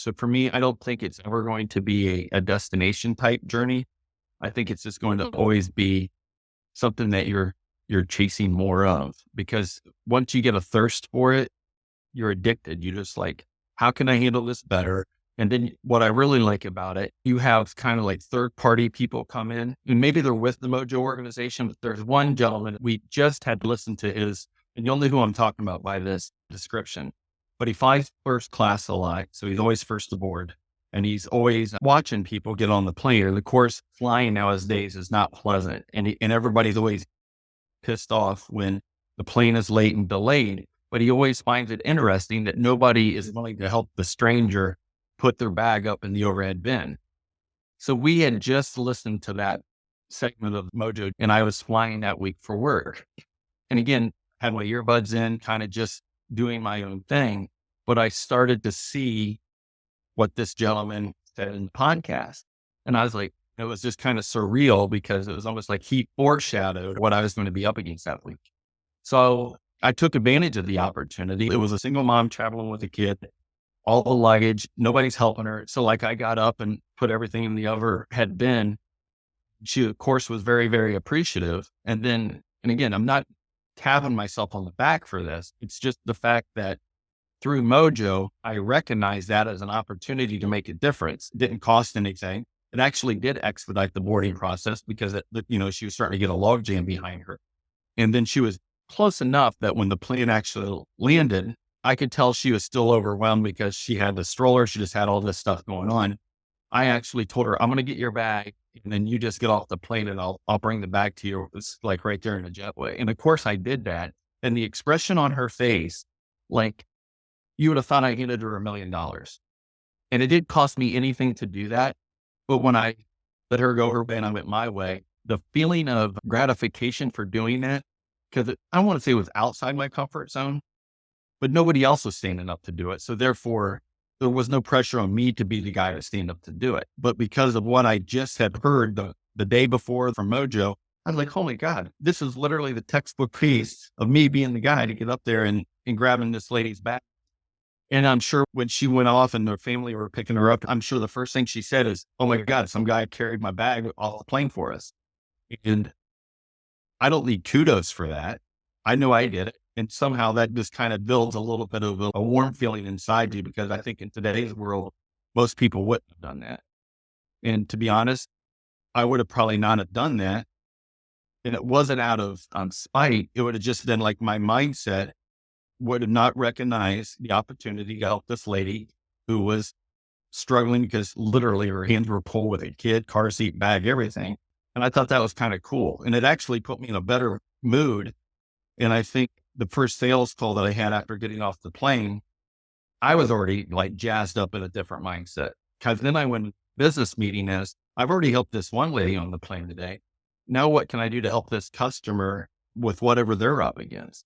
So for me, I don't think it's ever going to be a destination type journey. I think it's just going to Mhm. always be something that you're chasing more of because once you get a thirst for it, you're addicted. You just like, how can I handle this better? And then what I really like about it, you have kind of like third party people come in and maybe they're with the Mojo organization, but there's one gentleman we just had listened to his, and you'll know who I'm talking about by this description, but he flies first class a lot. So he's always first aboard and he's always watching people get on the plane. And of course, flying nowadays is not pleasant. And everybody's always pissed off when the plane is late and delayed, but he always finds it interesting that nobody is willing to help the stranger put their bag up in the overhead bin. So we had just listened to that segment of Mojo and I was flying that week for work. And again, had my earbuds in, kind of just doing my own thing. But I started to see what this gentleman said in the podcast. And I was like, it was just kind of surreal because it was almost like he foreshadowed what I was going to be up against that week. So I took advantage of the opportunity. It was a single mom traveling with a kid, all the luggage, nobody's helping her. So like I got up and put everything in the overhead bin. She of course was very, very appreciative. And again, I'm not tapping myself on the back for this. It's just the fact that through Mojo, I recognized that as an opportunity to make a difference. It didn't cost anything. It actually did expedite the boarding process because she was starting to get a logjam behind her. And then she was close enough that when the plane actually landed, I could tell she was still overwhelmed because she had the stroller. She just had all this stuff going on. I actually told her, I'm going to get your bag and then you just get off the plane and I'll bring the bag to you. It's like right there in the jetway. And of course I did that. And the expression on her face, like you would have thought I handed her $1 million. And it didn't cost me anything to do that. But when I let her go her way and I went my way, the feeling of gratification for doing that, because I don't want to say it was outside my comfort zone, but nobody else was standing up to do it. So therefore, there was no pressure on me to be the guy to stand up to do it. But because of what I just had heard the day before from Mojo, I was like, oh my God, this is literally the textbook piece of me being the guy to get up there and grabbing this lady's back. And I'm sure when she went off and her family were picking her up, I'm sure the first thing she said is, oh my God, some guy carried my bag off the plane for us. And I don't need kudos for that. I know I did it. And somehow that just kind of builds a little bit of a warm feeling inside you because I think in today's world, most people wouldn't have done that. And to be honest, I would have probably not have done that. And it wasn't out of spite. It would have just been like my mindset would have not recognized the opportunity to help this lady who was struggling because literally her hands were full with a kid, car seat, bag, everything. And I thought that was kind of cool. And it actually put me in a better mood. And I think the first sales call that I had after getting off the plane, I was already like jazzed up in a different mindset. Cause then I went business meeting as I've already helped this one lady on the plane today. Now what can I do to help this customer with whatever they're up against?